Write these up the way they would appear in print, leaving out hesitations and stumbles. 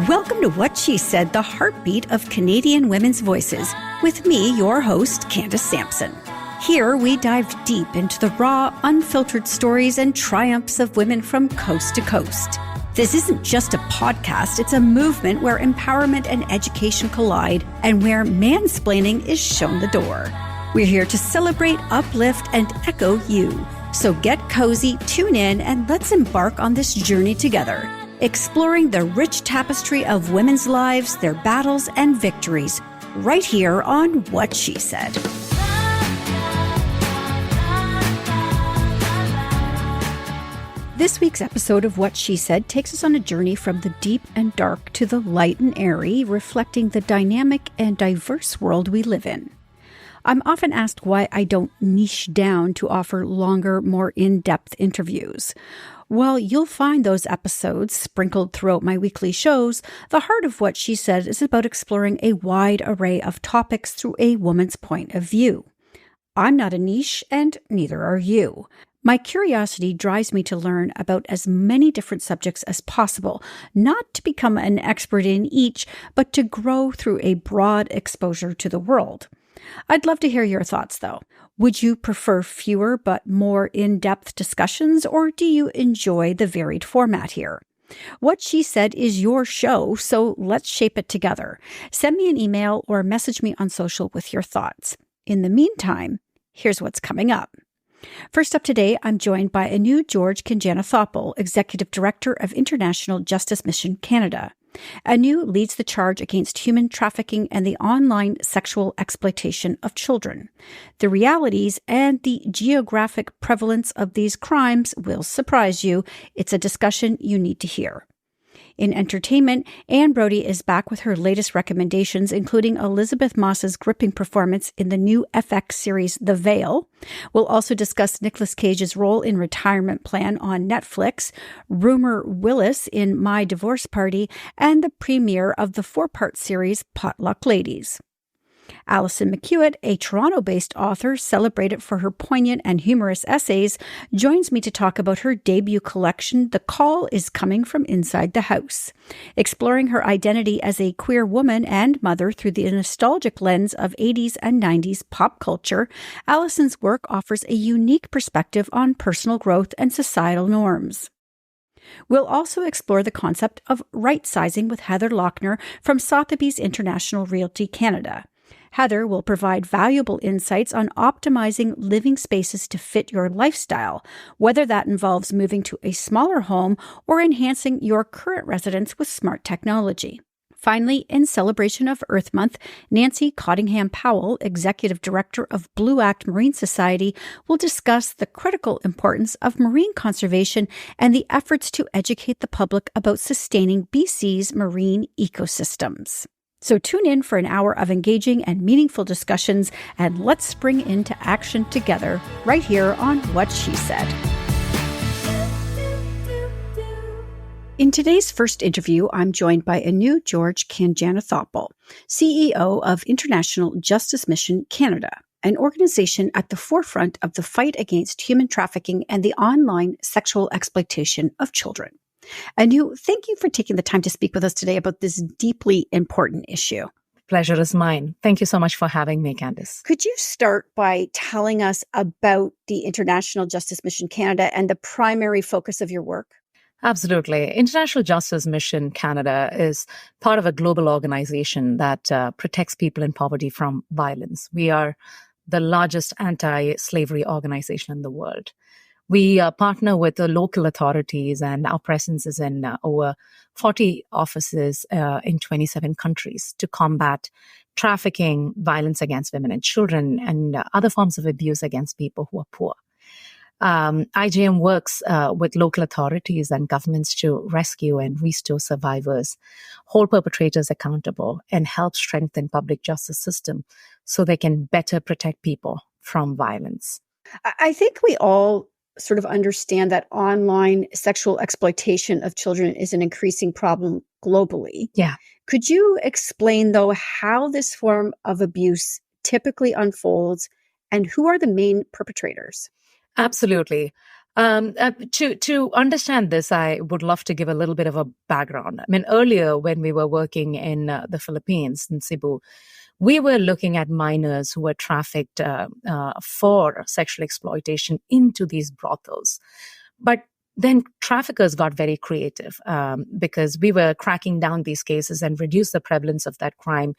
Welcome to What She Said, the heartbeat of Canadian women's voices, with me, your host, Candace Sampson. Here, we dive deep into the raw, unfiltered stories and triumphs of women from coast to coast. This isn't just a podcast, it's a movement where empowerment and education collide and where mansplaining is shown the door. We're here to celebrate, uplift, and echo you. So get cozy, tune in, and let's embark on this journey together, exploring the rich tapestry of women's lives, their battles and victories, right here on What She Said. This week's episode of What She Said takes us on a journey from the deep and dark to the light and airy, reflecting the dynamic and diverse world we live in. I'm often asked why I don't niche down to offer longer, more in-depth interviews. Well, you'll find those episodes sprinkled throughout my weekly shows. The heart of What She Said is about exploring a wide array of topics through a woman's point of view. I'm not a niche, and neither are you. My curiosity drives me to learn about as many different subjects as possible, not to become an expert in each, but to grow through a broad exposure to the world. I'd love to hear your thoughts, though. Would you prefer fewer but more in-depth discussions, or do you enjoy the varied format here? What She Said is your show, so let's shape it together. Send me an email or message me on social with your thoughts. In the meantime, here's what's coming up. First up today, I'm joined by Anu George Canjanathoppil, Executive Director of International Justice Mission Canada. Anu leads the charge against human trafficking and the online sexual exploitation of children. The realities and the geographic prevalence of these crimes will surprise you. It's a discussion you need to hear. In entertainment, Brodie is back with her latest recommendations, including Elizabeth Moss's gripping performance in the new FX series The Veil. We'll also discuss Nicolas Cage's role in Retirement Plan on Netflix, Rumer Willis in My Divorce Party, and the premiere of the 4-part series Potluck Ladies. Allyson McOuat, a Toronto-based author celebrated for her poignant and humorous essays, joins me to talk about her debut collection, The Call is Coming from Inside the House. Exploring her identity as a queer woman and mother through the nostalgic lens of 80s and 90s pop culture, Allyson's work offers a unique perspective on personal growth and societal norms. We'll also explore the concept of right-sizing with Heather Lochner from Sotheby's International Realty Canada. Heather will provide valuable insights on optimizing living spaces to fit your lifestyle, whether that involves moving to a smaller home or enhancing your current residence with smart technology. Finally, in celebration of Earth Month, Nancy Cottingham Powell, Executive Director of Blue Act Marine Society, will discuss the critical importance of marine conservation and the efforts to educate the public about sustaining BC's marine ecosystems. So tune in for an hour of engaging and meaningful discussions, and let's spring into action together right here on What She Said. In today's first interview, I'm joined by Anu George Canjanathoppil, CEO of International Justice Mission Canada, an organization at the forefront of the fight against human trafficking and the online sexual exploitation of children. Anu, thank you for taking the time to speak with us today about this deeply important issue. Pleasure is mine. Thank you so much for having me, Candace. Could you start by telling us about the International Justice Mission Canada and the primary focus of your work? Absolutely. International Justice Mission Canada is part of a global organization that protects people in poverty from violence. We are the largest anti-slavery organization in the world. We partner with the local authorities, and our presence is in over 40 offices in 27 countries to combat trafficking, violence against women and children, and other forms of abuse against people who are poor. IJM works with local authorities and governments to rescue and restore survivors, hold perpetrators accountable, and help strengthen public justice system so they can better protect people from violence. I think we all sort of understand that online sexual exploitation of children is an increasing problem globally. Yeah. Could you explain, though, how this form of abuse typically unfolds and who are the main perpetrators? Absolutely. To understand this, I would love to give a little bit of a background. I mean, earlier when we were working in the Philippines, in Cebu, we were looking at minors who were trafficked for sexual exploitation into these brothels. But then traffickers got very creative because we were cracking down these cases and reduced the prevalence of that crime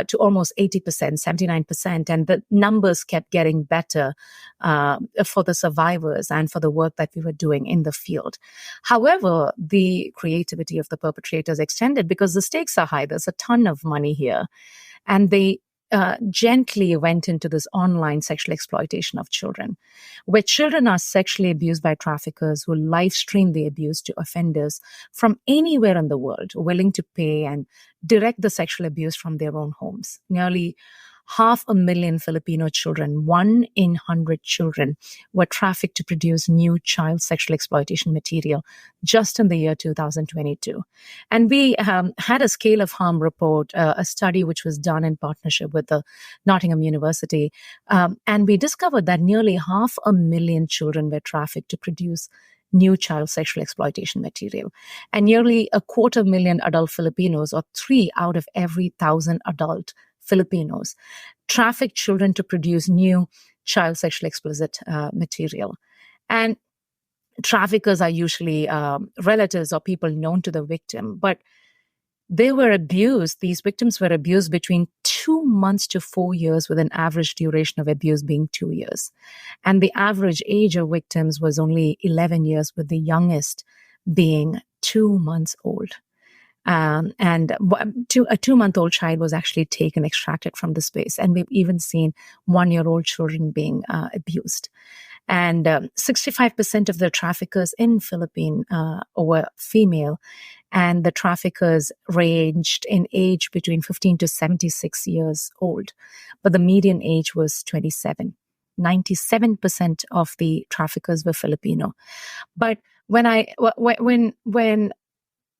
to almost 80%, 79%. And the numbers kept getting better for the survivors and for the work that we were doing in the field. However, the creativity of the perpetrators extended because the stakes are high. There's a ton of money here. And they gently went into this online sexual exploitation of children, where children are sexually abused by traffickers who live stream the abuse to offenders from anywhere in the world, willing to pay and direct the sexual abuse from their own homes. Nearly 500,000 Filipino children, 1 in 100 children, were trafficked to produce new child sexual exploitation material just in the year 2022. And we had a scale of harm report, a study which was done in partnership with the Nottingham University. And we discovered that nearly 500,000 children were trafficked to produce new child sexual exploitation material. And nearly 250,000 adult Filipinos, or 3 out of every 1,000 adult Filipinos, traffic children to produce new child sexually explicit material. And traffickers are usually relatives or people known to the victim, but they were abused. These victims were abused between 2 months to 4 years, with an average duration of abuse being 2 years. And the average age of victims was only 11 years, with the youngest being 2 months old. And a 2-month-old child was actually extracted from the space. And we've even seen 1-year-old children being abused. And 65% of the traffickers in Philippines were female. And the traffickers ranged in age between 15 to 76 years old. But the median age was 27. 97% of the traffickers were Filipino. But when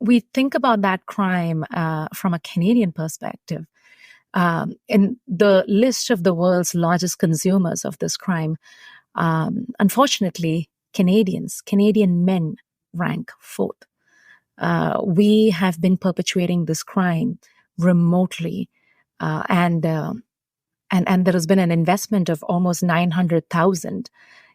we think about that crime from a Canadian perspective, in the list of the world's largest consumers of this crime, unfortunately, Canadian men rank 4th. We have been perpetuating this crime remotely, and there has been an investment of almost 900,000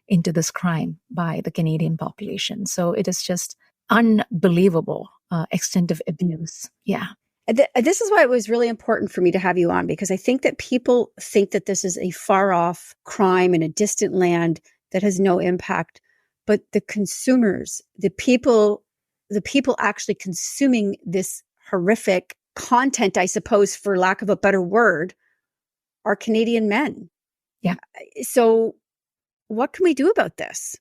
into this crime by the Canadian population. So it is just unbelievable extent of abuse. Yeah. This is why it was really important for me to have you on, because I think that people think that this is a far off crime in a distant land that has no impact. But the consumers, the people actually consuming this horrific content, I suppose, for lack of a better word, are Canadian men. Yeah. So what can we do about this?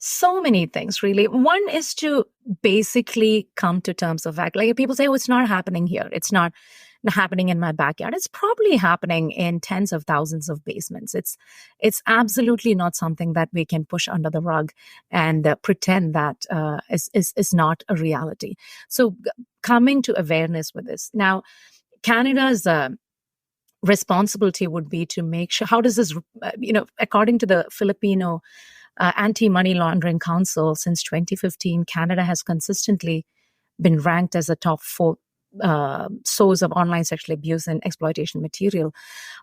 So many things, really. One is to basically come to terms of fact. Like, people say, oh, it's not happening here. It's not happening in my backyard. It's probably happening in tens of thousands of basements. It's absolutely not something that we can push under the rug and pretend that is not a reality. So coming to awareness with this. Now, Canada's responsibility would be to make sure, how does this, according to the Filipino Anti-Money Laundering Council, since 2015, Canada has consistently been ranked as a top 4 source of online sexual abuse and exploitation material.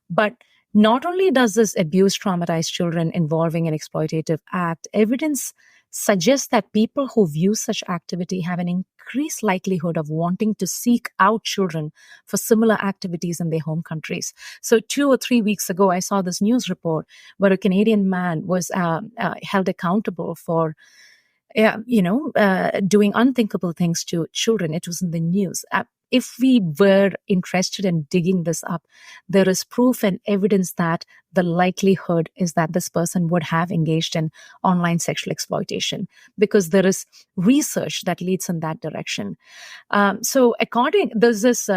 But not only does this abuse traumatize children involving an exploitative act, evidence suggests that people who view such activity have an increased likelihood of wanting to seek out children for similar activities in their home countries. So 2 or 3 weeks ago, I saw this news report where a Canadian man was held accountable for doing unthinkable things to children. It was in the news. If we were interested in digging this up, there is proof and evidence that the likelihood is that this person would have engaged in online sexual exploitation, because there is research that leads in that direction. So there's this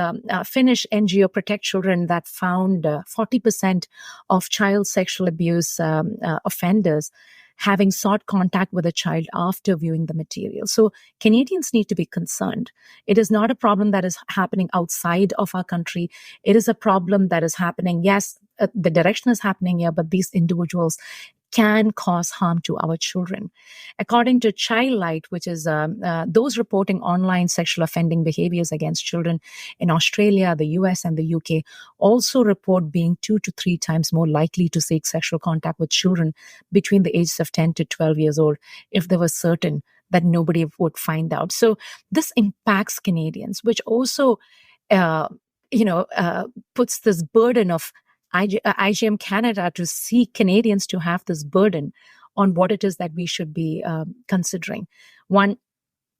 Finnish NGO Protect Children that found 40% of child sexual abuse offenders having sought contact with a child after viewing the material. So Canadians need to be concerned. It is not a problem that is happening outside of our country. It is a problem that is happening. Yes, the direction is happening here, but these individuals can cause harm to our children. According to Childlight, which is those reporting online sexual offending behaviors against children in Australia, the US, and the UK, also report being 2 to 3 times more likely to seek sexual contact with children between the ages of 10 to 12 years old if they were certain that nobody would find out. So this impacts Canadians, which also, puts this burden of IGM Canada to see Canadians to have this burden on what it is that we should be considering. One,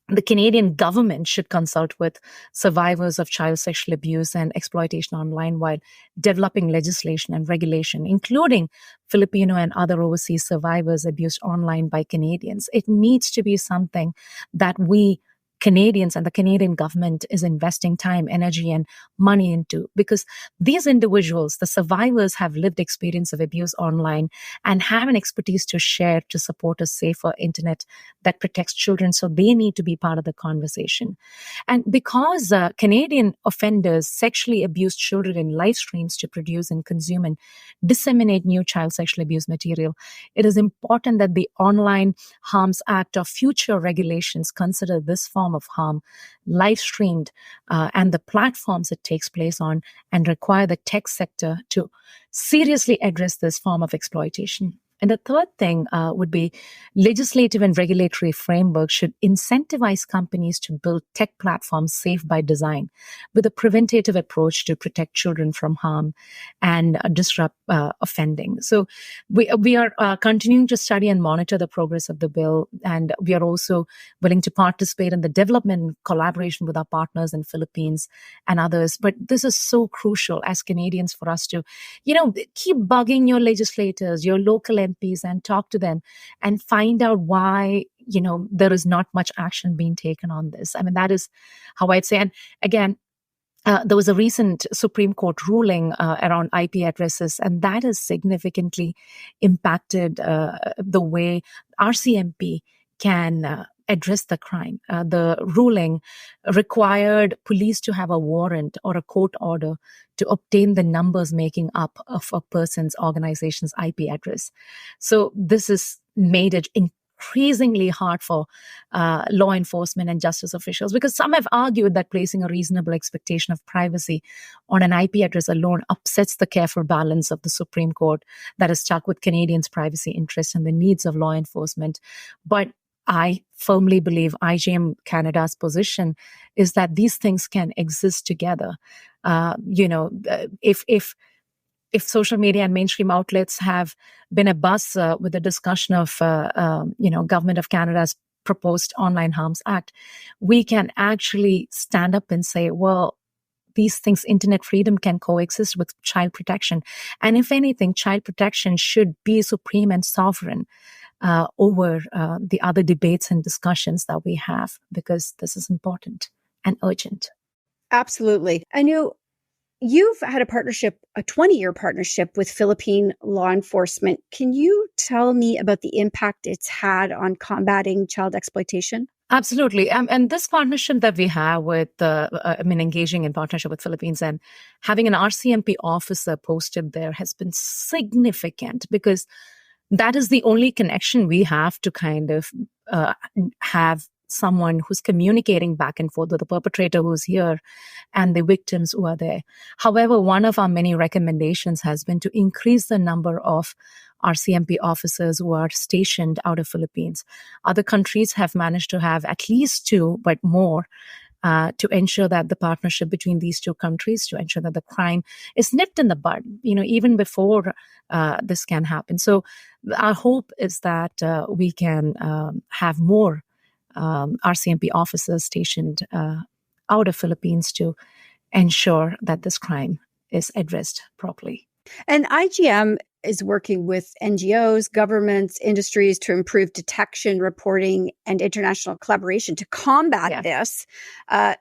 the Canadian government should consult with survivors of child sexual abuse and exploitation online while developing legislation and regulation, including Filipino and other overseas survivors abused online by Canadians. It needs to be something that we Canadians and the Canadian government is investing time, energy, and money into, because these individuals, the survivors, have lived experience of abuse online and have an expertise to share to support a safer internet that protects children. So they need to be part of the conversation. And because Canadian offenders sexually abuse children in live streams to produce and consume and disseminate new child sexual abuse material, it is important that the Online Harms Act or future regulations consider this form of harm live streamed and the platforms it takes place on, and require the tech sector to seriously address this form of exploitation. And the third thing would be legislative and regulatory frameworks should incentivize companies to build tech platforms safe by design with a preventative approach to protect children from harm and disrupt offending. So we are continuing to study and monitor the progress of the bill, and we are also willing to participate in the development and collaboration with our partners in Philippines and others. But this is so crucial as Canadians for us to, keep bugging your legislators, your local MPs, and talk to them and find out why, there is not much action being taken on this. I mean, that is how I'd say. And again, there was a recent Supreme Court ruling around IP addresses, and that has significantly impacted the way RCMP can address the crime. The ruling required police to have a warrant or a court order to obtain the numbers making up of a person's organization's IP address. So this has made it increasingly hard for law enforcement and justice officials, because some have argued that placing a reasonable expectation of privacy on an IP address alone upsets the careful balance of the Supreme Court that is stuck with Canadians' privacy interests and the needs of law enforcement. But I firmly believe IGM Canada's position is that these things can exist together. If social media and mainstream outlets have been a buzz with the discussion of, Government of Canada's proposed Online Harms Act, we can actually stand up and say, well, these things, internet freedom can coexist with child protection. And if anything, child protection should be supreme and sovereign over the other debates and discussions that we have, because this is important and urgent. Absolutely. I know you've had a 20-year partnership with Philippine law enforcement. Can you tell me about the impact it's had on combating child exploitation? Absolutely. And this partnership that we have with, engaging in partnership with Philippines and having an RCMP officer posted there has been significant, because that is the only connection we have to kind of have someone who's communicating back and forth with the perpetrator who's here and the victims who are there. However, one of our many recommendations has been to increase the number of RCMP officers who are stationed out of Philippines. Other countries have managed to have at least 2, but more, to ensure that the partnership between these 2 countries, to ensure that the crime is nipped in the bud, even before this can happen. So our hope is that we can have more RCMP officers stationed out of Philippines to ensure that this crime is addressed properly. And IGM is working with NGOs, governments, industries to improve detection, reporting, and international collaboration to combat this.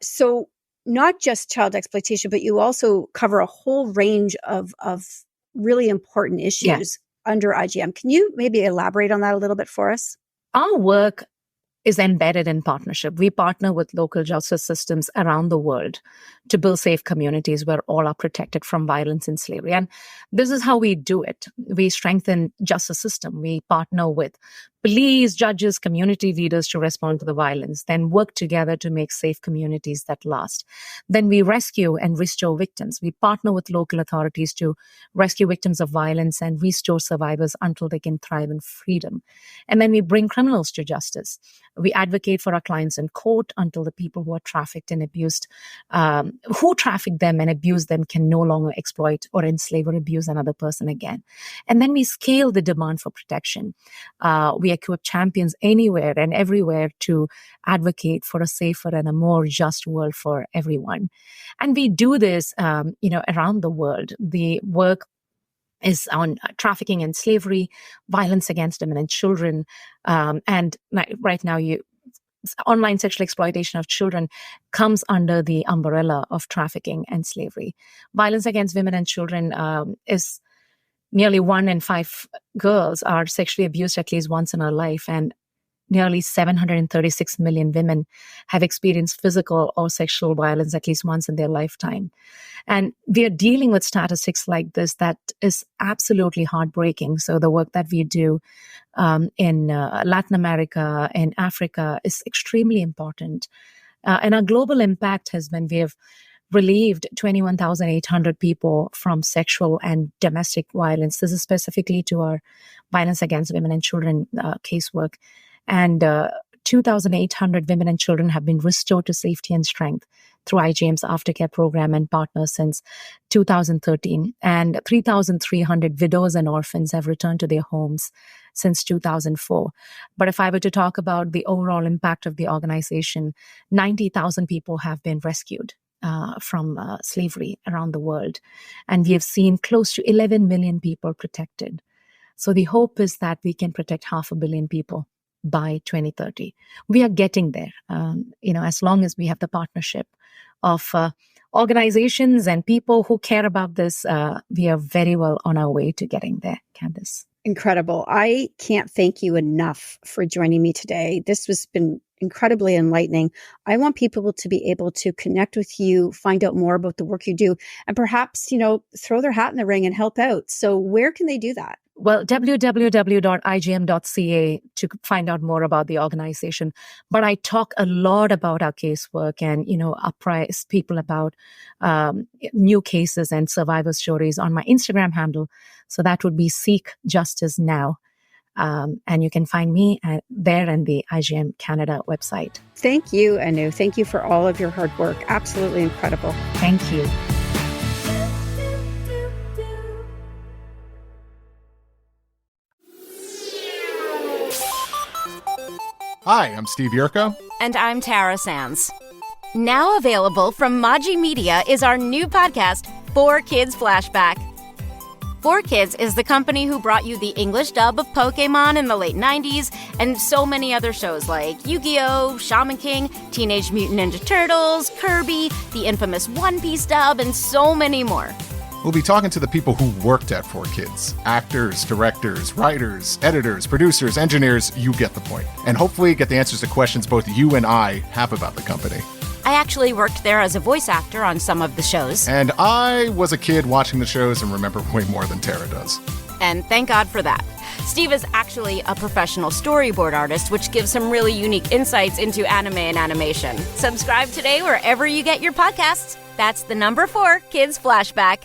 So not just child exploitation, but you also cover a whole range of really important issues under IGM. Can you maybe elaborate on that a little bit for us? Our work is embedded in partnership. We partner with local justice systems around the world to build safe communities where all are protected from violence and slavery. And this is how we do it. We strengthen justice system. We partner with police, judges, community leaders to respond to the violence, then work together to make safe communities that last. Then we rescue and restore victims. We partner with local authorities to rescue victims of violence and restore survivors until they can thrive in freedom. And then we bring criminals to justice. We advocate for our clients in court until the people who are trafficked and abused, who traffic them and abuse them, can no longer exploit or enslave or abuse another person again. And then we scale the demand for protection. We equip champions anywhere and everywhere to advocate for a safer and a more just world for everyone. And we do this, around the world. The work is on trafficking and slavery, violence against women and children, and right now, online sexual exploitation of children comes under the umbrella of trafficking and slavery. Violence against women and children is nearly 1 in 5 girls are sexually abused at least once in her life, and nearly 736 million women have experienced physical or sexual violence at least once in their lifetime. And we are dealing with statistics like this that is absolutely heartbreaking. So the work that we do in Latin America and Africa is extremely important. And our global impact has been, we have relieved 21,800 people from sexual and domestic violence. This is specifically to our violence against women and children casework. And 2,800 women and children have been restored to safety and strength through IGM's aftercare program and partners since 2013. And 3,300 widows and orphans have returned to their homes since 2004. But if I were to talk about the overall impact of the organization, 90,000 people have been rescued from slavery around the world. And we have seen close to 11 million people protected. So the hope is that we can protect 500 million people by 2030. We are getting there, as long as we have the partnership of organizations and people who care about this. We are very well on our way to getting there, Candice. Incredible. I can't thank you enough for joining me today. This has been incredibly enlightening. I want people to be able to connect with you, find out more about the work you do, and perhaps, throw their hat in the ring and help out. So where can they do that? Well, www.igm.ca to find out more about the organization. But I talk a lot about our casework and, apprise people about new cases and survivor stories on my Instagram handle. So that would be Seek Justice Now. And you can find me there and the IGM Canada website. Thank you, Anu. Thank you for all of your hard work. Absolutely incredible. Thank you. Hi, I'm Steve Yerko. And I'm Tara Sands. Now available from Maji Media is our new podcast, 4 Kids Flashback. 4 Kids is the company who brought you the English dub of Pokemon in the late 90s and so many other shows like Yu-Gi-Oh!, Shaman King, Teenage Mutant Ninja Turtles, Kirby, the infamous One Piece dub, and so many more. We'll be talking to the people who worked at 4 Kids. Actors, directors, writers, editors, producers, engineers, you get the point. And hopefully get the answers to questions both you and I have about the company. I actually worked there as a voice actor on some of the shows. And I was a kid watching the shows and remember way more than Tara does. And thank God for that. Steve is actually a professional storyboard artist, which gives some really unique insights into anime and animation. Subscribe today wherever you get your podcasts. That's the number 4 Kids Flashback.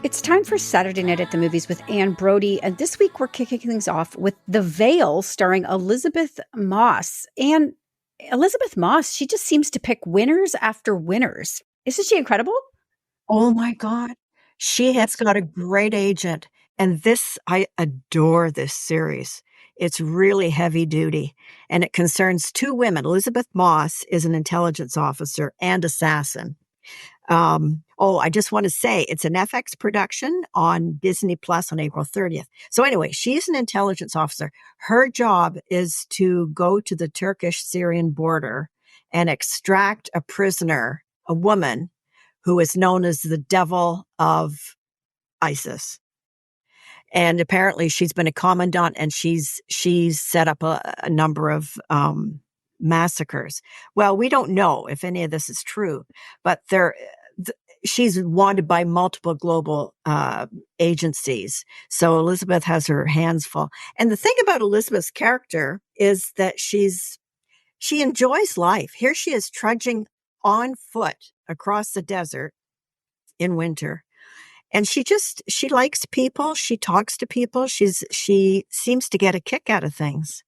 It's time for Saturday Night at the Movies with Anne Brodie, and this week we're kicking things off with The Veil, starring Elizabeth Moss. And Elizabeth Moss, she just seems to pick winners after winners. Isn't she incredible? Oh my God. She has got a great agent. And I adore this series. It's really heavy duty, and it concerns 2 women. Elizabeth Moss is an intelligence officer and assassin. I just want to say it's an FX production on Disney Plus on April 30th. So anyway, she's an intelligence officer. Her job is to go to the Turkish-Syrian border and extract a prisoner, a woman who is known as the devil of ISIS. And apparently she's been a commandant, and she's set up a number of massacres. Well, we don't know if any of this is true, but she's wanted by multiple global agencies. So Elizabeth has her hands full. And the thing about Elizabeth's character is that she enjoys life. Here she is trudging on foot across the desert in winter. And she likes people. She talks to people. She seems to get a kick out of things.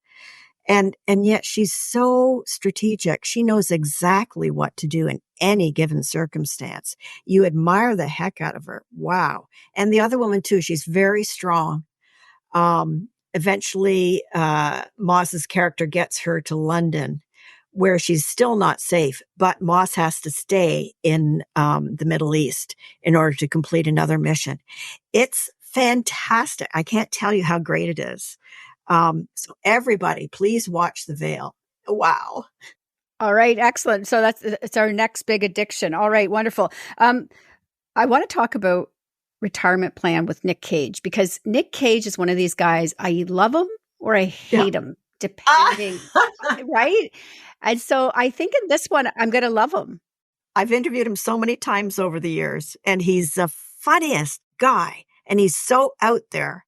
And yet she's so strategic. She knows exactly what to do in any given circumstance. You admire the heck out of her. Wow. And the other woman too, she's very strong. Eventually, Moss's character gets her to London, where she's still not safe, but Moss has to stay in the Middle East in order to complete another mission. It's fantastic. I can't tell you how great it is. So everybody, please watch The Veil. Wow. All right. Excellent. So it's our next big addiction. All right. Wonderful. I want to talk about Retirement Plan with Nick Cage, because Nick Cage is one of these guys. I love him or I hate him, depending, right? And so I think in this one, I'm going to love him. I've interviewed him so many times over the years, and he's the funniest guy, and he's so out there,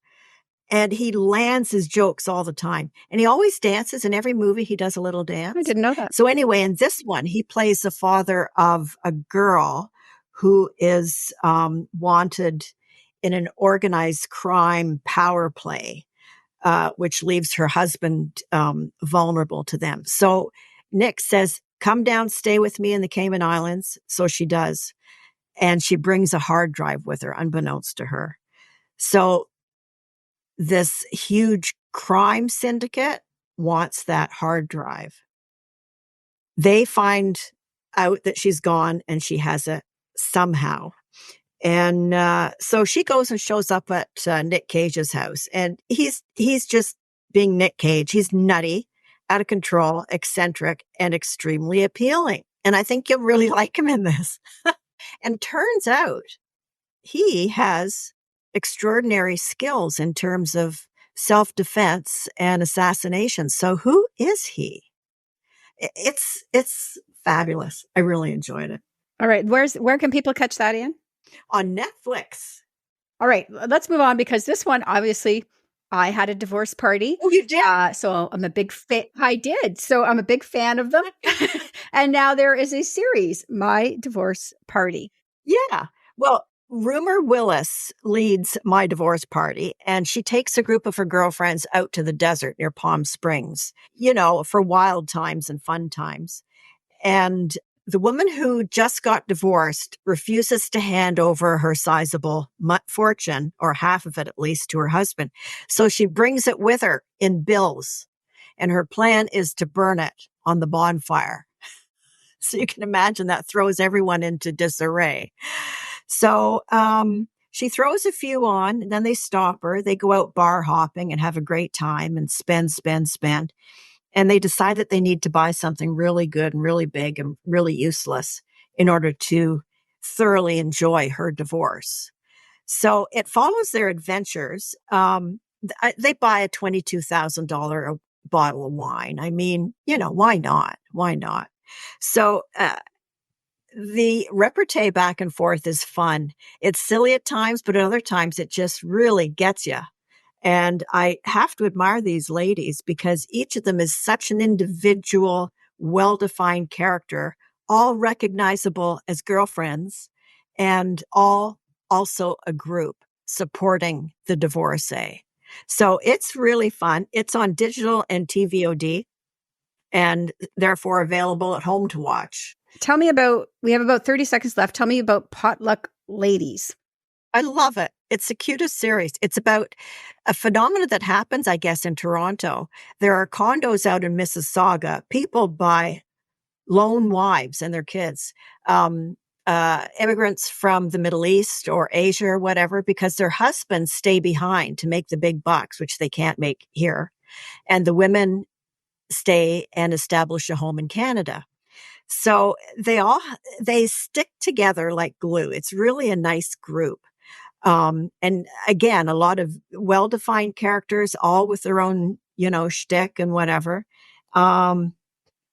and he lands his jokes all the time. And he always dances. In every movie, he does a little dance. I didn't know that. So anyway, in this one, he plays the father of a girl who is wanted in an organized crime power play, which leaves her husband vulnerable to them. So Nick says, come down, stay with me in the Cayman Islands. So she does. And she brings a hard drive with her, unbeknownst to her. So this huge crime syndicate wants that hard drive. They find out that she's gone and she has it somehow. And so she goes and shows up at Nick Cage's house. And he's just being Nick Cage. He's nutty, out of control, eccentric, and extremely appealing. And I think you'll really like him in this. And turns out he has extraordinary skills in terms of self-defense and assassination. So who is he? It's fabulous. I really enjoyed it. All right. Where can people catch that in? On Netflix. All right. Let's move on, because this one, obviously, I had a divorce party. Oh, you did? So I'm a big fan. I did. So I'm a big fan of them. And now there is a series, My Divorce Party. Yeah. Well, Rumor Willis leads My Divorce Party, and she takes a group of her girlfriends out to the desert near Palm Springs, for wild times and fun times. And the woman who just got divorced refuses to hand over her sizable fortune, or half of it at least, to her husband. So she brings it with her in bills, and her plan is to burn it on the bonfire. So you can imagine that throws everyone into disarray. So she throws a few on, and then they stop her. They go out bar hopping and have a great time and spend. And they decide that they need to buy something really good and really big and really useless in order to thoroughly enjoy her divorce. So it follows their adventures. They buy a $22,000 bottle of wine. I mean, why not? Why not? So the repartee back and forth is fun. It's silly at times, but at other times it just really gets you. And I have to admire these ladies, because each of them is such an individual, well-defined character, all recognizable as girlfriends, and all also a group supporting the divorcee. So it's really fun. It's on digital and TVOD, and therefore available at home to watch. We have about 30 seconds left. Tell me about Potluck Ladies. I love it. It's the cutest series. It's about a phenomenon that happens, I guess, in Toronto. There are condos out in Mississauga. People buy lone wives and their kids, immigrants from the Middle East or Asia or whatever, because their husbands stay behind to make the big bucks, which they can't make here. And the women stay and establish a home in Canada. So they stick together like glue. It's really a nice group. And again, a lot of well-defined characters, all with their own, shtick and whatever. And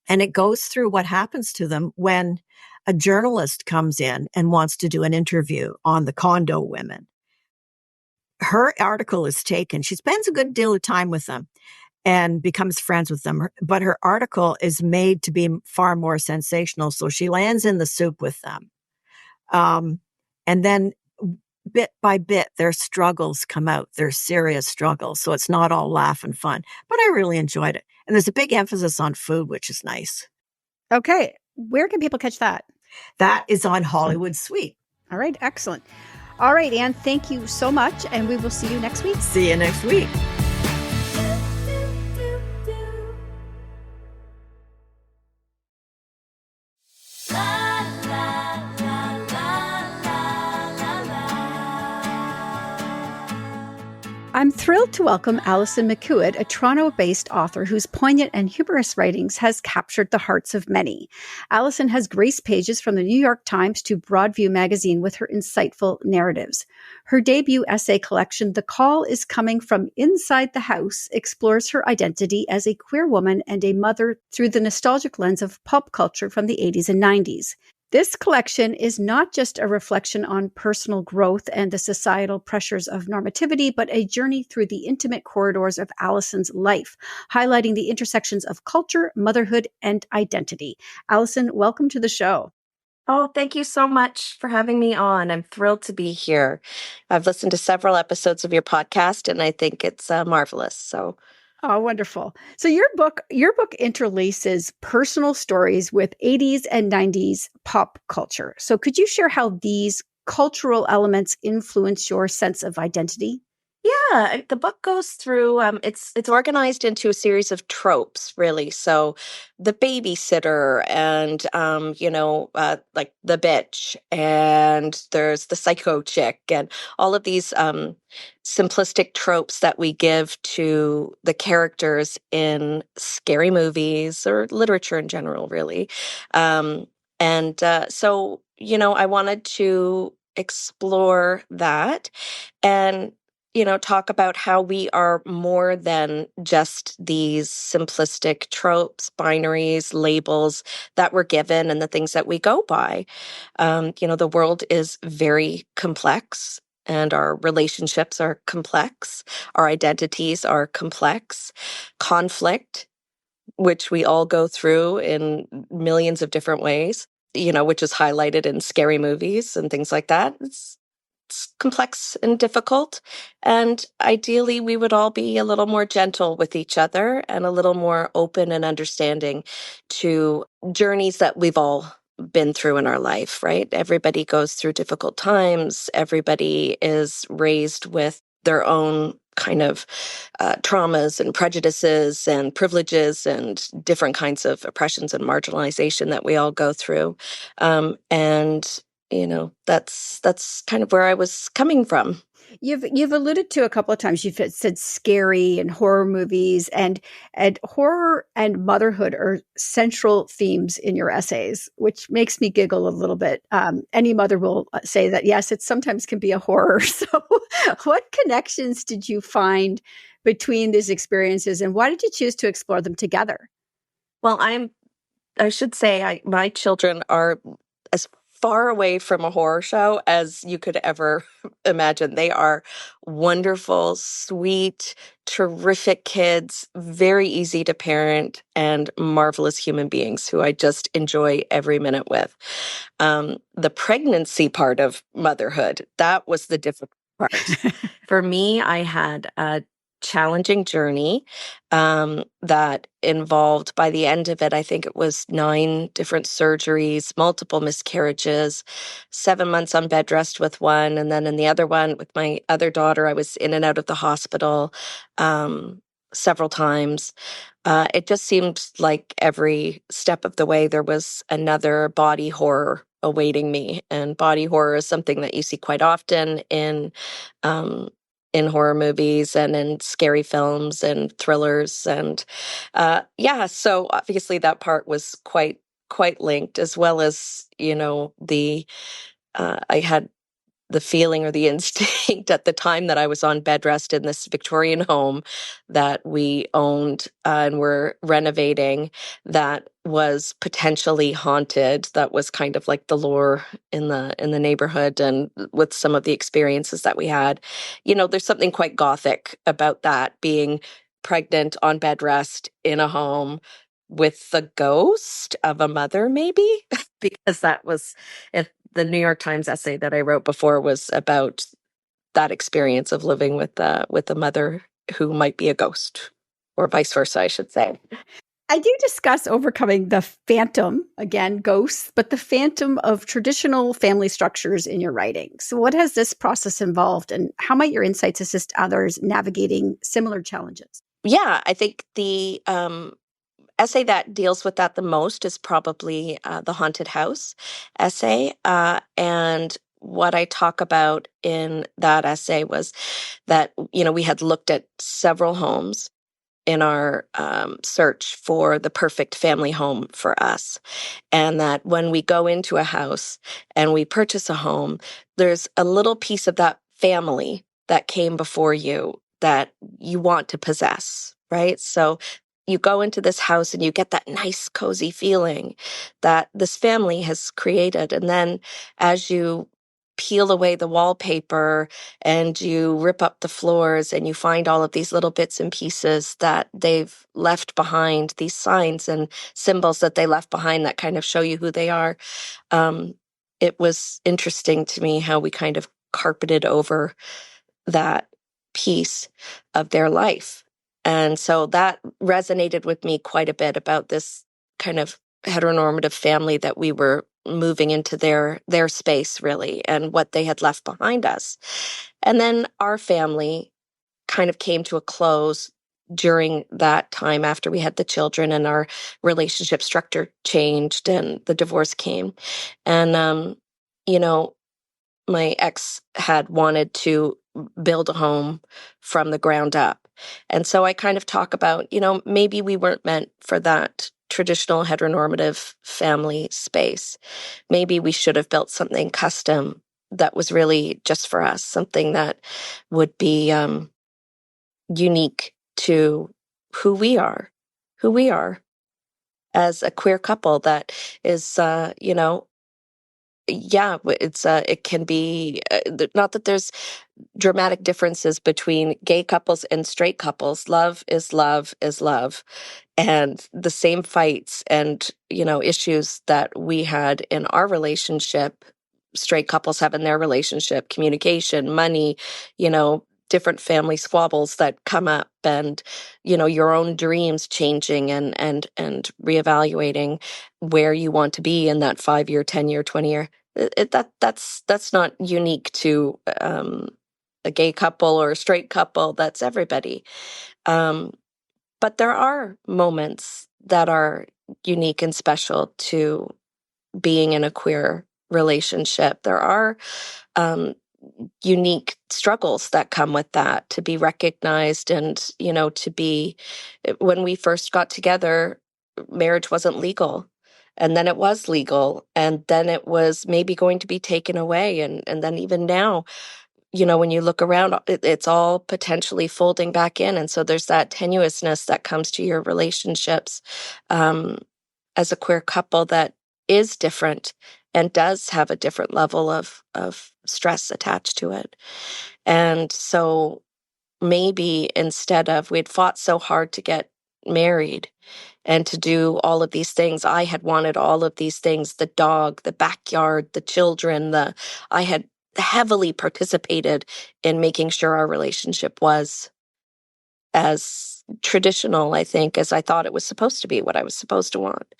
it goes through what happens to them when a journalist comes in and wants to do an interview on the condo women. Her article is taken. She spends a good deal of time with them and becomes friends with them. But her article is made to be far more sensational. So she lands in the soup with them. And then bit by bit, their struggles come out, their serious struggles. So it's not all laugh and fun, but I really enjoyed it. And there's a big emphasis on food, which is nice. Okay. Where can people catch that? That is on Hollywood Suite. All right. Excellent. All right, Anne, thank you so much. And we will see you next week. See you next week. I'm thrilled to welcome Allyson McOuat, a Toronto-based author whose poignant and humorous writings has captured the hearts of many. Allyson has graced pages from the New York Times to Broadview magazine with her insightful narratives. Her debut essay collection, The Call is Coming from Inside the House, explores her identity as a queer woman and a mother through the nostalgic lens of pop culture from the 80s and 90s. This collection is not just a reflection on personal growth and the societal pressures of normativity, but a journey through the intimate corridors of Allyson's life, highlighting the intersections of culture, motherhood, and identity. Allyson, welcome to the show. Oh, thank you so much for having me on. I'm thrilled to be here. I've listened to several episodes of your podcast, and I think it's marvelous. So. Oh, wonderful. So your book interlaces personal stories with 80s and 90s pop culture. So could you share how these cultural elements influence your sense of identity? Yeah, the book goes through, it's organized into a series of tropes, really. So the babysitter and, like the bitch, and there's the psycho chick, and all of these simplistic tropes that we give to the characters in scary movies or literature in general, really. So, I wanted to explore that and talk about how we are more than just these simplistic tropes, binaries, labels that we're given and the things that we go by. The world is very complex and our relationships are complex. Our identities are complex. Conflict, which we all go through in millions of different ways, which is highlighted in scary movies and things like that. It's complex and difficult. And ideally, we would all be a little more gentle with each other and a little more open and understanding to journeys that we've all been through in our life, right? Everybody goes through difficult times. Everybody is raised with their own kind of traumas and prejudices and privileges and different kinds of oppressions and marginalization that we all go through. That's kind of where I was coming from. You've alluded to a couple of times, you've said scary and horror movies, and horror and motherhood are central themes in your essays, which makes me giggle a little bit. Any mother will say that, yes, it sometimes can be a horror. So what connections did you find between these experiences, and why did you choose to explore them together? Well, I should say my children are as far away from a horror show as you could ever imagine. They are wonderful, sweet, terrific kids, very easy to parent, and marvelous human beings who I just enjoy every minute with. The pregnancy part of motherhood, that was the difficult part. For me, I had a challenging journey that involved, by the end of it, I think it was 9 different surgeries, multiple miscarriages, 7 months on bed rest with one. And then in the other one with my other daughter, I was in and out of the hospital several times. It just seemed like every step of the way there was another body horror awaiting me. And body horror is something that you see quite often in horror movies and in scary films and thrillers. And so obviously that part was quite linked, as well as, I had the feeling or the instinct at the time that I was on bed rest in this Victorian home that we owned and were renovating that was potentially haunted. That was kind of like the lore in the neighborhood, and with some of the experiences that we had. There's something quite gothic about that, being pregnant on bed rest in a home with the ghost of a mother, maybe, because that was the New York Times essay that I wrote before was about that experience of living with a mother who might be a ghost, or vice versa, I should say. I do discuss overcoming the phantom, again, ghosts, but the phantom of traditional family structures in your writing. So what has this process involved, and how might your insights assist others navigating similar challenges? Yeah, I think the essay that deals with that the most is probably the haunted house essay. And what I talk about in that essay was that, we had looked at several homes in our search for the perfect family home for us. And that when we go into a house and we purchase a home, there's a little piece of that family that came before you that you want to possess, right? So you go into this house and you get that nice, cozy feeling that this family has created. And then as you peel away the wallpaper and you rip up the floors and you find all of these little bits and pieces that they've left behind, these signs and symbols that they left behind that kind of show you who they are. It was interesting to me how we kind of carpeted over that piece of their life. And so that resonated with me quite a bit about this kind of heteronormative family that we were moving into their space, really, and what they had left behind us. And then our family kind of came to a close during that time after we had the children, and our relationship structure changed and the divorce came. And, my ex had wanted to build a home from the ground up. And so I kind of talk about, maybe we weren't meant for that traditional heteronormative family space. Maybe we should have built something custom that was really just for us, something that would be unique to who we are as a queer couple that is, yeah, it can be not that there's dramatic differences between gay couples and straight couples. Love is love is love. And the same fights and, issues that we had in our relationship, straight couples have in their relationship, communication, money, different family squabbles that come up, and, your own dreams changing and reevaluating where you want to be in that 5-year, 10-year, 20-year. That's not unique to a gay couple or a straight couple. That's everybody. But there are moments that are unique and special to being in a queer relationship. There are unique struggles that come with that, to be recognized and, to be, when we first got together, marriage wasn't legal. And then it was legal. And then it was maybe going to be taken away. And then even now, when you look around, it's all potentially folding back in. And so there's that tenuousness that comes to your relationships as a queer couple that is different and does have a different level of stress attached to it. And so maybe instead of, we'd fought so hard to get married and to do all of these things, I had wanted all of these things, the dog, the backyard, the children, I had heavily participated in making sure our relationship was as traditional, I think, as I thought it was supposed to be, what I was supposed to want.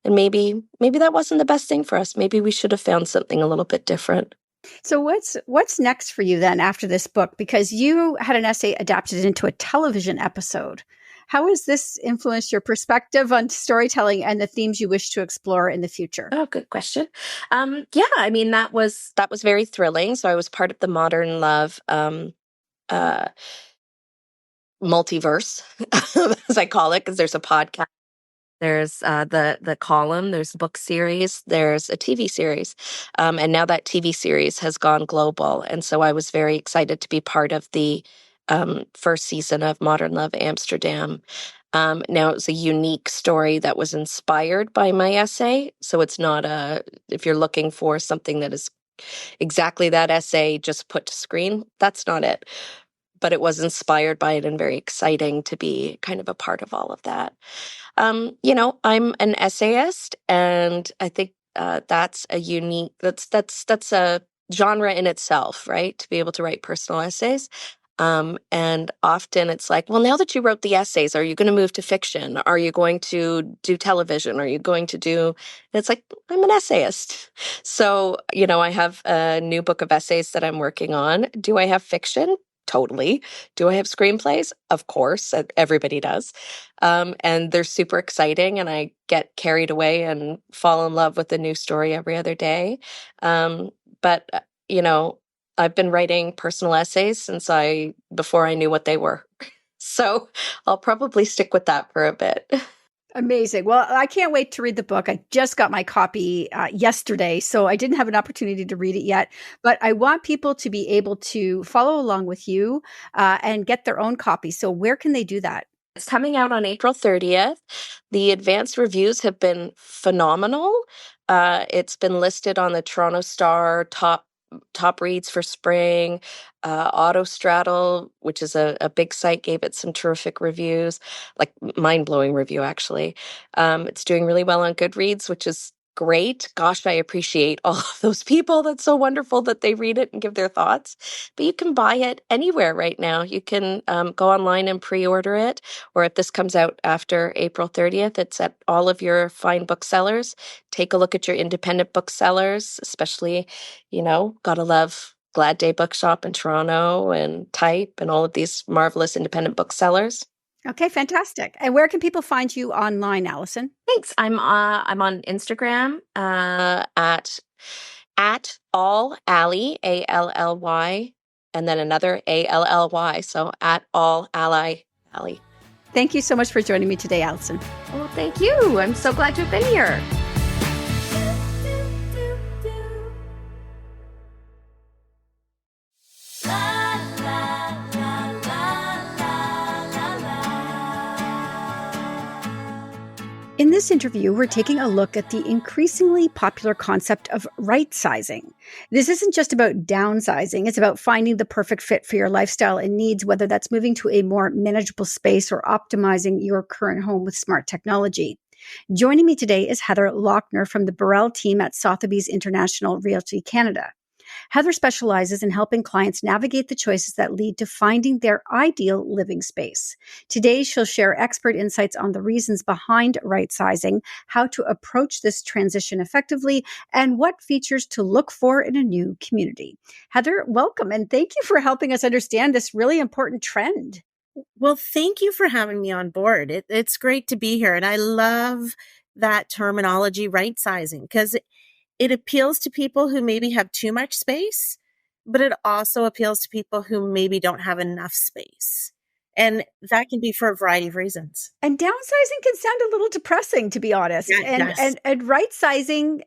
And maybe that wasn't the best thing for us. Maybe we should have found something a little bit different. So what's next for you then after this book? Because you had an essay adapted into a television episode. How has this influenced your perspective on storytelling and the themes you wish to explore in the future? Oh, good question. Yeah, I mean, that was very thrilling. So I was part of the Modern Love multiverse, as I call it, because there's a podcast There's the column, there's book series, there's a TV series. And now that TV series has gone global. And so I was very excited to be part of the first season of Modern Love Amsterdam. Now, it's a unique story that was inspired by my essay. So it's not if you're looking for something that is exactly that essay just put to screen, that's not it. But it was inspired by it and very exciting to be kind of a part of all of that. I'm an essayist, and I think that's a unique, that's a genre in itself, right? To be able to write personal essays. And often it's like, well, now that you wrote the essays, are you going to move to fiction? Are you going to do television? Are you going to do, and it's like, I'm an essayist. So, I have a new book of essays that I'm working on. Do I have fiction? Totally. Do I have screenplays? Of course, everybody does. And they're super exciting, and I get carried away and fall in love with a new story every other day. But I've been writing personal essays before I knew what they were. So I'll probably stick with that for a bit. Amazing. Well, I can't wait to read the book. I just got my copy yesterday, so I didn't have an opportunity to read it yet. But I want people to be able to follow along with you and get their own copy. So where can they do that? It's coming out on April 30th. The advanced reviews have been phenomenal. It's been listed on the Toronto Star top reads for spring. Autostraddle, which is a big site, gave it some terrific reviews, like mind-blowing review, actually. It's doing really well on Goodreads, which is great. Gosh, I appreciate all of those people. That's so wonderful that they read it and give their thoughts. But you can buy it anywhere right now. You can go online and pre-order it, or if this comes out after April 30th, it's at all of your fine booksellers. Take a look at your independent booksellers, especially, gotta love Glad Day Bookshop in Toronto and Type and all of these marvelous independent booksellers. Okay, fantastic. And where can people find you online, Allyson? Thanks. I'm on Instagram at all Ally, ALLY, and then another ALLY. So at all Ally Ally. Thank you so much for joining me today, Allyson. Well, thank you. I'm so glad to have been here. In this interview, we're taking a look at the increasingly popular concept of right-sizing. This isn't just about downsizing. It's about finding the perfect fit for your lifestyle and needs, whether that's moving to a more manageable space or optimizing your current home with smart technology. Joining me today is Heather Lochner from the Burrell team at Sotheby's International Realty Canada. Heather specializes in helping clients navigate the choices that lead to finding their ideal living space. Today, she'll share expert insights on the reasons behind right-sizing, how to approach this transition effectively, and what features to look for in a new community. Heather, welcome, and thank you for helping us understand this really important trend. Well, thank you for having me on board. It's great to be here, and I love that terminology, right-sizing, because it appeals to people who maybe have too much space, but it also appeals to people who maybe don't have enough space. And that can be for a variety of reasons. And downsizing can sound a little depressing, to be honest. Yes. And right-sizing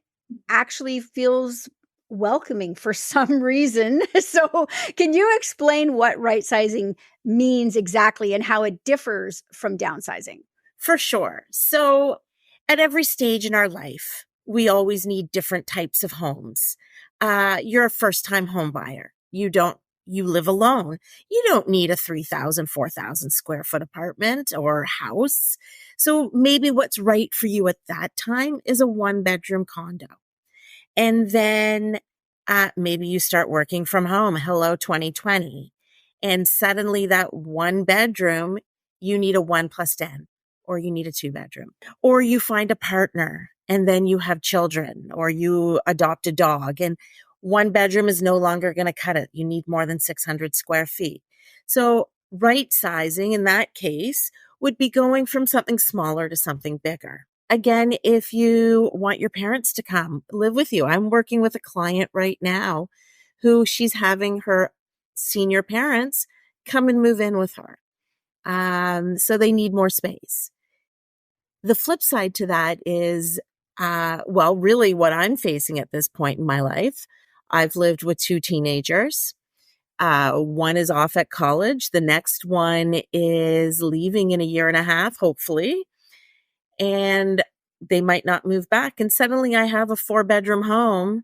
actually feels welcoming for some reason. So can you explain what right-sizing means exactly and how it differs from downsizing? For sure. So at every stage in our life, we always need different types of homes. You're a first-time home buyer. You live alone. You don't need a 3,000, 4,000 square foot apartment or house. So maybe what's right for you at that time is a 1-bedroom condo. And then maybe you start working from home. Hello, 2020. And suddenly that 1-bedroom, you need a 1+10, or you need a 2-bedroom, or you find a partner. And then you have children, or you adopt a dog, and 1-bedroom is no longer going to cut it. You need more than 600 square feet. So right sizing in that case would be going from something smaller to something bigger. Again, if you want your parents to come live with you, I'm working with a client right now who she's having her senior parents come and move in with her. So they need more space. The flip side to that is, really what I'm facing at this point in my life. I've lived with 2 teenagers. One is off at college. The next one is leaving in a year and a half, hopefully. And they might not move back. And suddenly I have a 4-bedroom home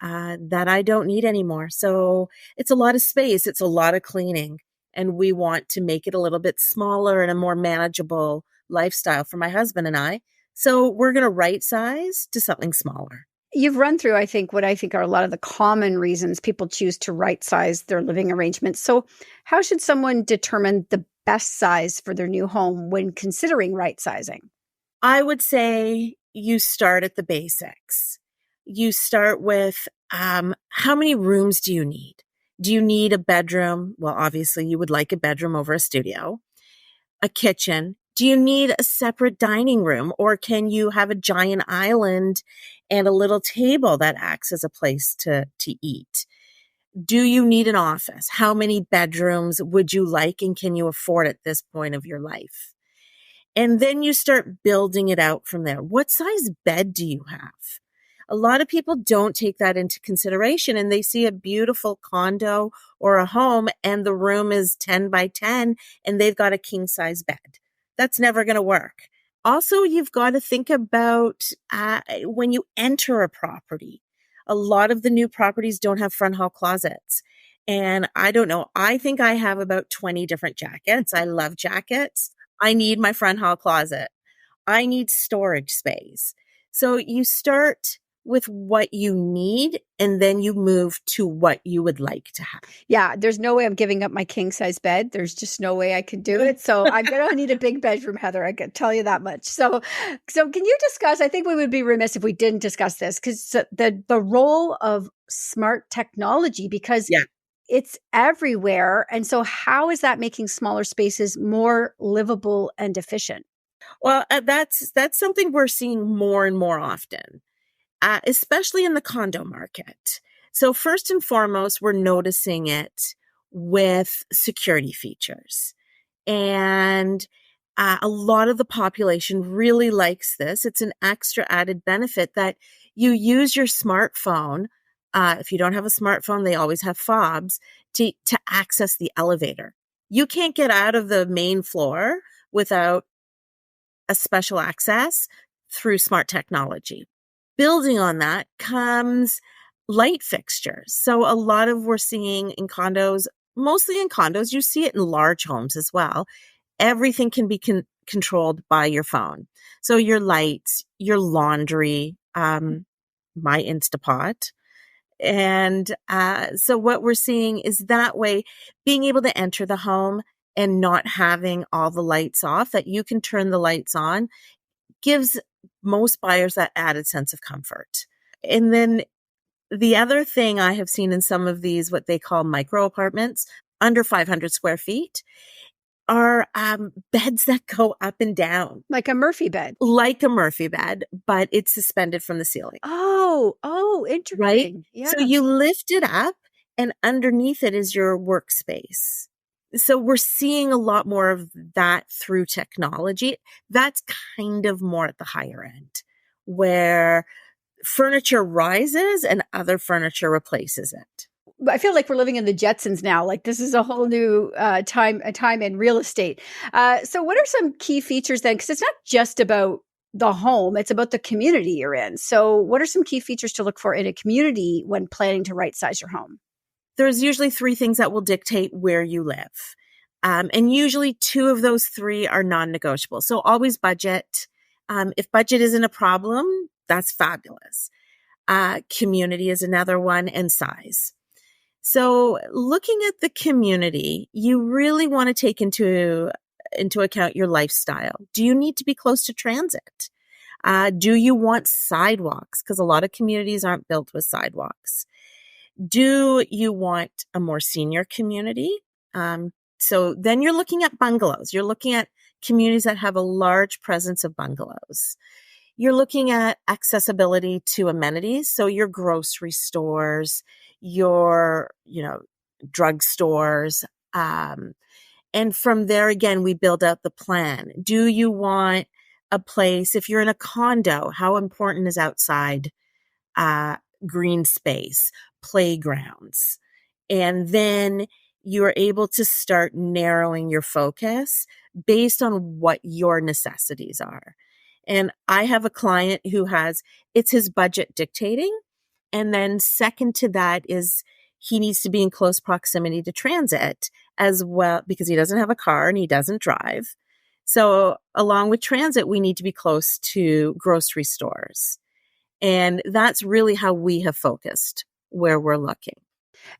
that I don't need anymore. So it's a lot of space. It's a lot of cleaning. And we want to make it a little bit smaller and a more manageable lifestyle for my husband and I. So we're going to right size to something smaller. You've run through, I think, what I think are a lot of the common reasons people choose to right size their living arrangements. So how should someone determine the best size for their new home when considering right sizing? I would say you start at the basics. You start with how many rooms do you need? Do you need a bedroom? Well, obviously, you would like a bedroom over a studio. A kitchen. Do you need a separate dining room, or can you have a giant island and a little table that acts as a place to eat? Do you need an office? How many bedrooms would you like, and can you afford at this point of your life? And then you start building it out from there. What size bed do you have? A lot of people don't take that into consideration, and they see a beautiful condo or a home and the room is 10 by 10 and they've got a king size bed. That's never going to work. Also, you've got to think about when you enter a property. A lot of the new properties don't have front hall closets. And I don't know, I think I have about 20 different jackets. I love jackets. I need my front hall closet. I need storage space. So you start with what you need, and then you move to what you would like to have. Yeah, there's no way I'm giving up my king size bed. There's just no way I can do it. So I'm going to need a big bedroom, Heather. I can tell you that much. So can you discuss, I think we would be remiss if we didn't discuss this, because the role of smart technology, because it's everywhere. And so how is that making smaller spaces more livable and efficient? Well, that's something we're seeing more and more often. Especially in the condo market. So first and foremost, we're noticing it with security features. And a lot of the population really likes this. It's an extra added benefit that you use your smartphone. If you don't have a smartphone, they always have fobs to access the elevator. You can't get out of the main floor without a special access through smart technology. Building on that comes light fixtures. So a lot of we're seeing in condos, mostly in condos, you see it in large homes as well. Everything can be controlled by your phone. So your lights, your laundry, my Instapot. And so what we're seeing is that way, being able to enter the home and not having all the lights off, that you can turn the lights on, gives most buyers that added sense of comfort. And then the other thing I have seen in some of these, what they call micro apartments, under 500 square feet, are beds that go up and down. Like a Murphy bed. Like a Murphy bed, but it's suspended from the ceiling. Oh, interesting. Right? Yeah. So you lift it up, and underneath it is your workspace. So we're seeing a lot more of that through technology. That's kind of more at the higher end, where furniture rises and other furniture replaces it. I feel like we're living in the Jetsons now. Like this is a whole new time in real estate. So what are some key features then? Because it's not just about the home, it's about the community you're in. So what are some key features to look for in a community when planning to right size your home? There's usually 3 things that will dictate where you live. And usually 2 of those 3 are non-negotiable. So always budget. If budget isn't a problem, that's fabulous. Community is another one, and size. So looking at the community, you really want to take into account your lifestyle. Do you need to be close to transit? Do you want sidewalks? Because a lot of communities aren't built with sidewalks. Do you want a more senior community? So then you're looking at bungalows. You're looking at communities that have a large presence of bungalows. You're looking at accessibility to amenities. So your grocery stores, your, drug stores. And from there, again, we build out the plan. Do you want a place, if you're in a condo, how important is outside green space, playgrounds? And then you're able to start narrowing your focus based on what your necessities are. And I have a client who it's his budget dictating. And then second to that is he needs to be in close proximity to transit as well, because he doesn't have a car and he doesn't drive. So along with transit, we need to be close to grocery stores. And that's really how we have focused where we're looking.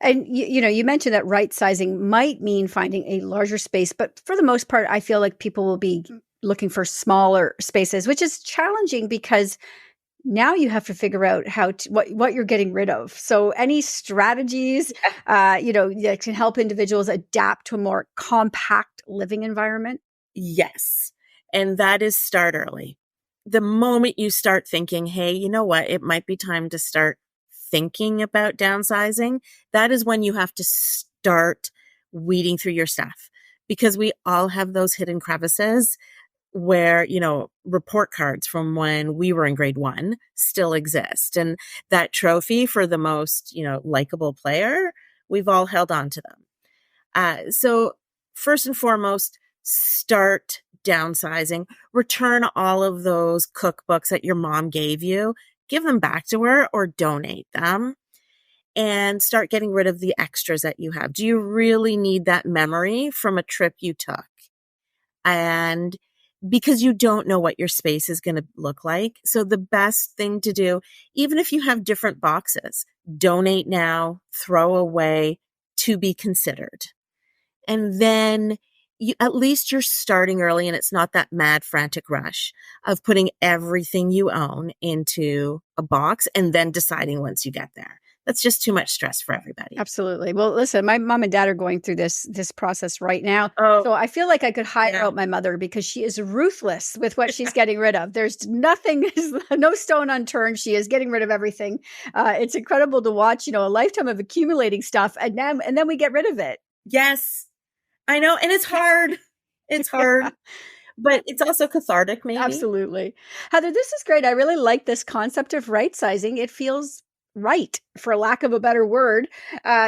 And you mentioned that right sizing might mean finding a larger space, but for the most part, I feel like people will be looking for smaller spaces, which is challenging because now you have to figure out what you're getting rid of. So any strategies, that can help individuals adapt to a more compact living environment? Yes. And that is start early. The moment you start thinking, hey, you know what, it might be time to start thinking about downsizing, that is when you have to start weeding through your stuff, because we all have those hidden crevices where, report cards from when we were in grade 1 still exist. And that trophy for the most, likable player, we've all held on to them. So first and foremost, start downsizing. Return all of those cookbooks that your mom gave you. Give them back to her or donate them, and start getting rid of the extras that you have. Do you really need that memory from a trip you took? And because you don't know what your space is going to look like. So the best thing to do, even if you have different boxes, donate now, throw away, to be considered. And then at least you're starting early, and it's not that mad, frantic rush of putting everything you own into a box and then deciding once you get there. That's just too much stress for everybody. Absolutely. Well, listen, my mom and dad are going through this process right now. Oh, so I feel like I could hire out my mother because she is ruthless with what she's getting rid of. There's nothing, no stone unturned. She is getting rid of everything. It's incredible to watch, a lifetime of accumulating stuff, and then we get rid of it. Yes, I know. And it's hard. It's hard. But it's also cathartic, maybe. Absolutely. Heather, this is great. I really like this concept of right sizing. It feels right, for lack of a better word.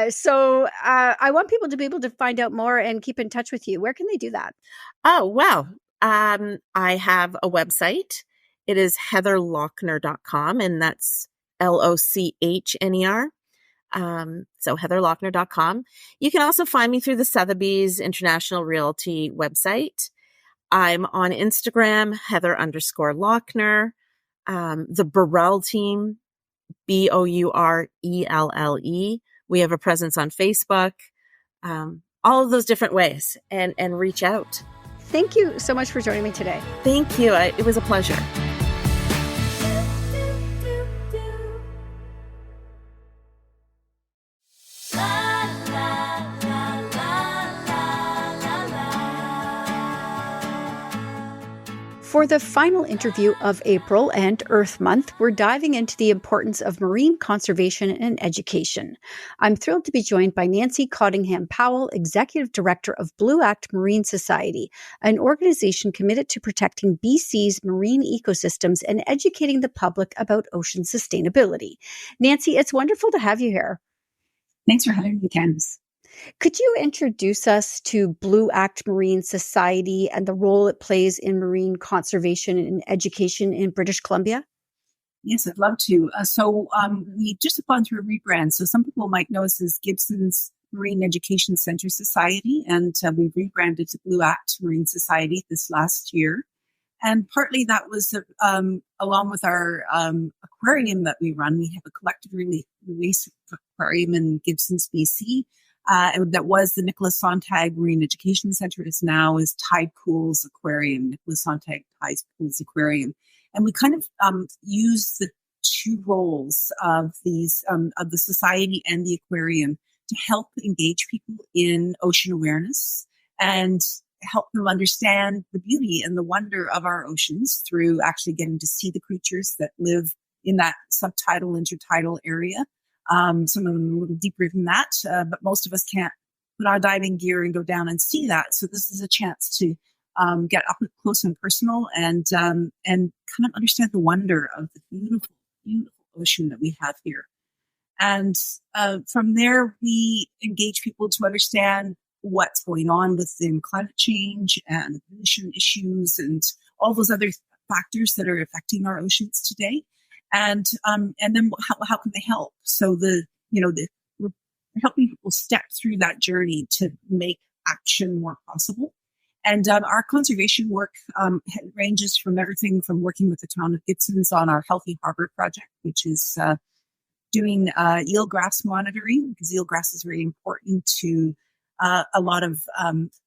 So I want people to be able to find out more and keep in touch with you. Where can they do that? Oh, wow. I have a website. It is heatherlochner.com, and that's Lochner. So heatherlochner.com. You can also find me through the Sotheby's International Realty website. I'm on Instagram, Heather_Lochner. The Burrell team, Bourelle. We have a presence on Facebook. All of those different ways, and reach out. Thank you so much for joining me today. Thank you. It was a pleasure. For the final interview of April and Earth Month, we're diving into the importance of marine conservation and education. I'm thrilled to be joined by Nancy Cottingham Powell, Executive Director of Blue Act Marine Society, an organization committed to protecting BC's marine ecosystems and educating the public about ocean sustainability. Nancy, it's wonderful to have you here. Thanks for having me, Candace. Could you introduce us to Blue Act Marine Society and the role it plays in marine conservation and education in British Columbia? Yes, I'd love to. We just have gone through a rebrand. So some people might know us as Gibson's Marine Education Center Society, and we rebranded to Blue Act Marine Society this last year. And partly that was along with our aquarium that we run. We have a collective release aquarium in Gibson's, BC. That was the Nicholas Sontag Marine Education Center. It now is Tide Pools Aquarium, Nicholas Sontag Tide Pools Aquarium. And we kind of use the two roles of these of the society and the aquarium to help engage people in ocean awareness and help them understand the beauty and the wonder of our oceans through actually getting to see the creatures that live in that subtidal, intertidal area. Some of them a little deeper than that, but most of us can't put our diving gear and go down and see that. So this is a chance to get up close and personal, and kind of understand the wonder of the beautiful, beautiful ocean that we have here. And from there, we engage people to understand what's going on within climate change and emission issues and all those other factors that are affecting our oceans today. And then how can they help? So we're helping people step through that journey to make action more possible. And our conservation work ranges from everything from working with the town of Gibsons on our Healthy Harbor project, which is doing eelgrass monitoring, because eelgrass is very important to a lot of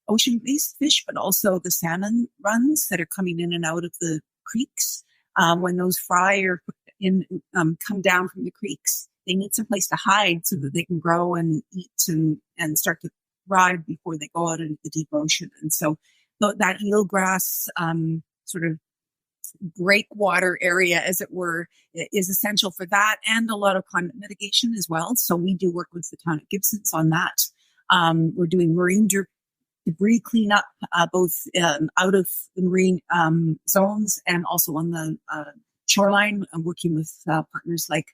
ocean-based fish, but also the salmon runs that are coming in and out of the creeks. When those fry or come down from the creeks, they need some place to hide so that they can grow and eat and start to thrive before they go out into the deep ocean. And so that eelgrass sort of breakwater area, as it were, is essential for that, and a lot of climate mitigation as well. So we do work with the town of Gibsons on that. We're doing marine debris cleanup, both out of the marine zones and also on the shoreline. I'm working with partners like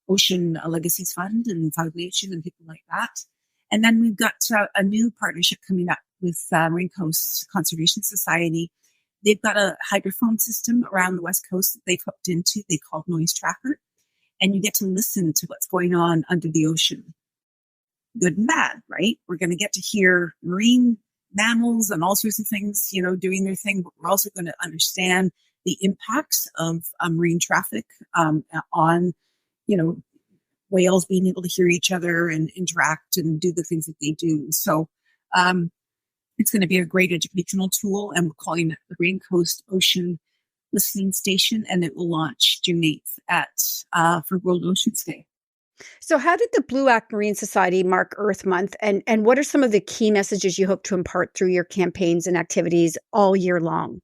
Ocean Legacies Fund and Foundation and people like that. And then we've got a new partnership coming up with Marine Coast Conservation Society. They've got a hydrophone system around the West Coast that they've hooked into. They call Noise Tracker. And you get to listen to what's going on under the ocean. Good and bad, right? We're going to get to hear marine mammals and all sorts of things, doing their thing. But we're also going to understand the impacts of marine traffic on, whales being able to hear each other and interact and do the things that they do. So it's going to be a great educational tool, and we're calling it the Marine Coast Ocean Listening Station, and it will launch June 8th for World Oceans Day. So how did the Blue Act Marine Society mark Earth Month, and what are some of the key messages you hope to impart through your campaigns and activities all year long?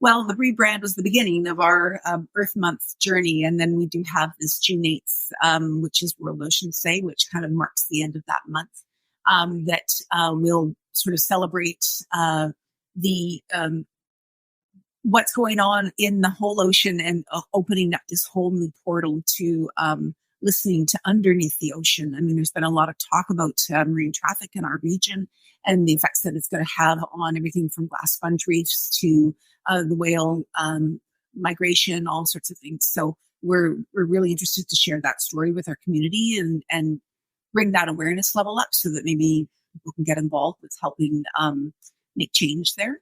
Well, the rebrand was the beginning of our Earth Month journey, and then we do have this June 8th, which is World Oceans Day, which kind of marks the end of that month, that we'll sort of celebrate the what's going on in the whole ocean and opening up this whole new portal to listening to underneath the ocean. I mean, there's been a lot of talk about marine traffic in our region and the effects that it's going to have on everything from glass sponge reefs to the whale migration, all sorts of things. So we're really interested to share that story with our community and bring that awareness level up so that maybe people can get involved with helping make change there.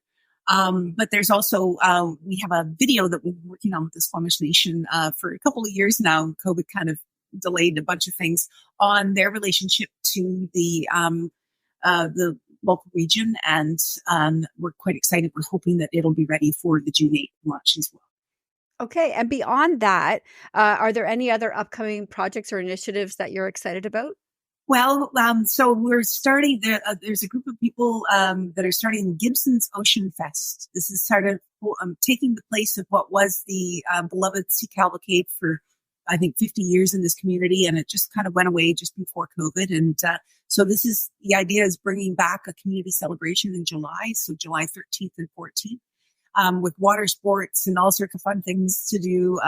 But there's also, we have a video that we've been working on with the Squamish Nation for a couple of years now. COVID kind of delayed a bunch of things on their relationship to the local region. And we're quite excited. We're hoping that it'll be ready for the June 8th launch as well. Okay. And beyond that, are there any other upcoming projects or initiatives that you're excited about? Well, so we're starting, there's a group of people that are starting Gibson's Ocean Fest. This is sort of taking the place of what was the beloved Sea Cavalcade for, I think, 50 years in this community, and it just kind of went away just before COVID. And so this is, the idea is bringing back a community celebration in July, so July 13th and 14th, with water sports and all sorts of fun things to do,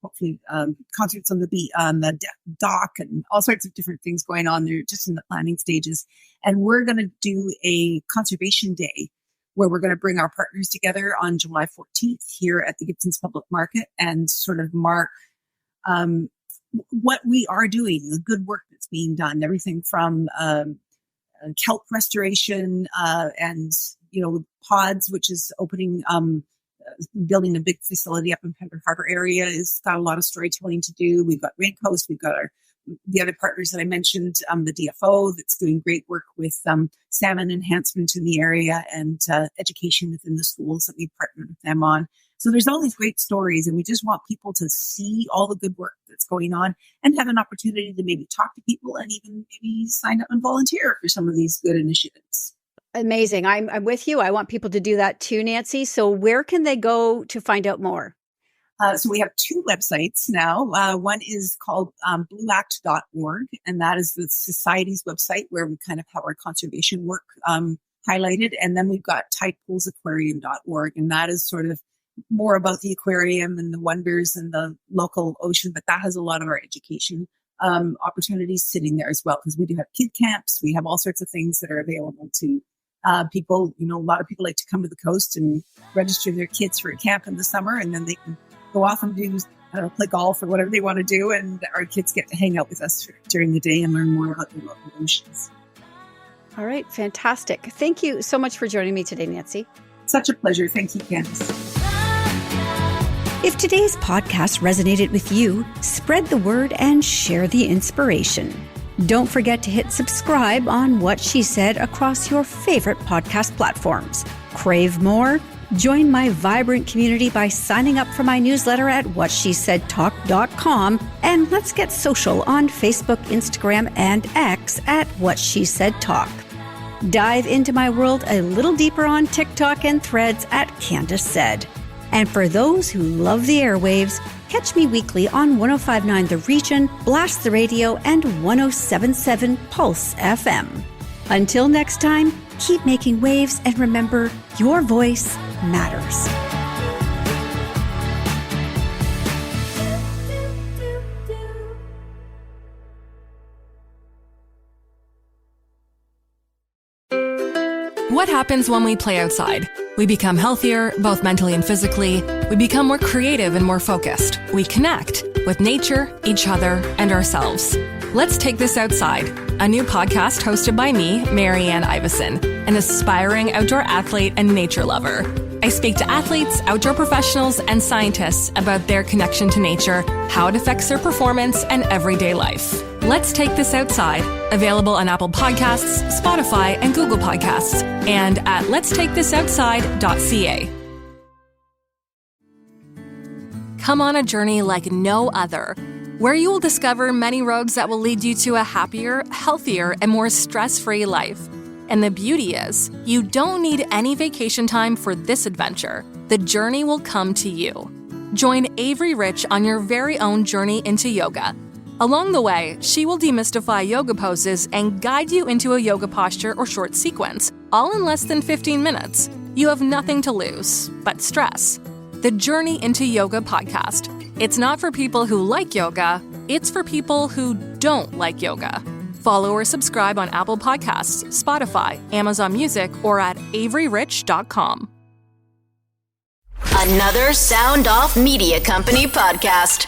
hopefully concerts on the beach, on the dock, and all sorts of different things going on there just in the planning stages. And we're going to do a conservation day where we're going to bring our partners together on July 14th here at the Gibsons Public Market and sort of mark what we are doing, the good work that's being done, everything from kelp restoration and, pods, which is opening, building a big facility up in Pender Harbor area. It's got a lot of storytelling to do. We've got Rain Coast. We've got the other partners that I mentioned, the DFO that's doing great work with salmon enhancement in the area and education within the schools that we partnered with them on. So there's all these great stories, and we just want people to see all the good work that's going on and have an opportunity to maybe talk to people and even maybe sign up and volunteer for some of these good initiatives. Amazing. I'm with you. I want people to do that too, Nancy. So where can they go to find out more? So we have two websites now. One is called blueact.org, and that is the Society's website where we kind of have our conservation work highlighted. And then we've got tidepoolsaquarium.org, and that is sort of more about the aquarium and the wonders and the local ocean, but that has a lot of our education opportunities sitting there as well, because we do have kid camps. We have all sorts of things that are available to people. A lot of people like to come to the coast and register their kids for a camp in the summer, and then they can go off and do play golf or whatever they want to do, and our kids get to hang out with us during the day and learn more about the local oceans. All right, fantastic. Thank you so much for joining me today, Nancy. Such a pleasure. Thank you, Candice. If today's podcast resonated with you, spread the word and share the inspiration. Don't forget to hit subscribe on What She Said across your favorite podcast platforms. Crave more? Join my vibrant community by signing up for my newsletter at whatshesaidtalk.com, and let's get social on Facebook, Instagram, and X at What She Said Talk. Dive into my world a little deeper on TikTok and Threads at Candice Said. And for those who love the airwaves, catch me weekly on 105.9 The Region, Blast the Radio, and 107.7 Pulse FM. Until next time, keep making waves, and remember, your voice matters. What happens when we play outside? We become healthier, both mentally and physically. We become more creative and more focused. We connect with nature, each other, and ourselves. Let's Take This Outside, a new podcast hosted by me, Marianne Iveson, an aspiring outdoor athlete and nature lover. I speak to athletes, outdoor professionals, and scientists about their connection to nature, how it affects their performance, and everyday life. Let's Take This Outside, available on Apple Podcasts, Spotify, and Google Podcasts, and at letstakethisoutside.ca. Come on a journey like no other, where you will discover many roads that will lead you to a happier, healthier, and more stress-free life. And the beauty is, you don't need any vacation time for this adventure. The journey will come to you. Join Avery Rich on your very own journey into yoga. Along the way, she will demystify yoga poses and guide you into a yoga posture or short sequence, all in less than 15 minutes. You have nothing to lose but stress. The Journey into Yoga podcast. It's not for people who like yoga, it's for people who don't like yoga. Follow or subscribe on Apple Podcasts, Spotify, Amazon Music, or at averyrich.com. Another Sound Off Media Company podcast.